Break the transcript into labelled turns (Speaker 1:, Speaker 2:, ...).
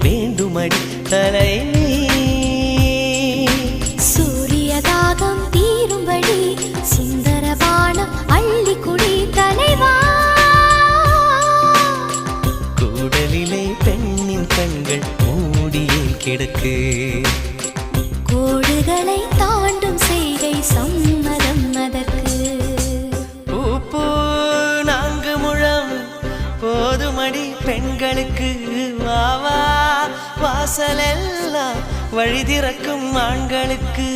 Speaker 1: வேண்டுமடி தலைவி.
Speaker 2: சூரியதாகம் தீரும்படி சுந்தரபானம் அள்ளி குடி தலைவா.
Speaker 1: கூடலிலே பெண்ணின் கண்கள் மூடியே கிடக்கு.
Speaker 2: கோடுகளை தாண்டும் செய்கை சம்மதம் அதற்கு.
Speaker 1: பூ நான்கு முழம் போதுமடி பெண்களுக்கு. வாவா வாசலெல்லாம் வழி திறக்கும் ஆண்களுக்கு.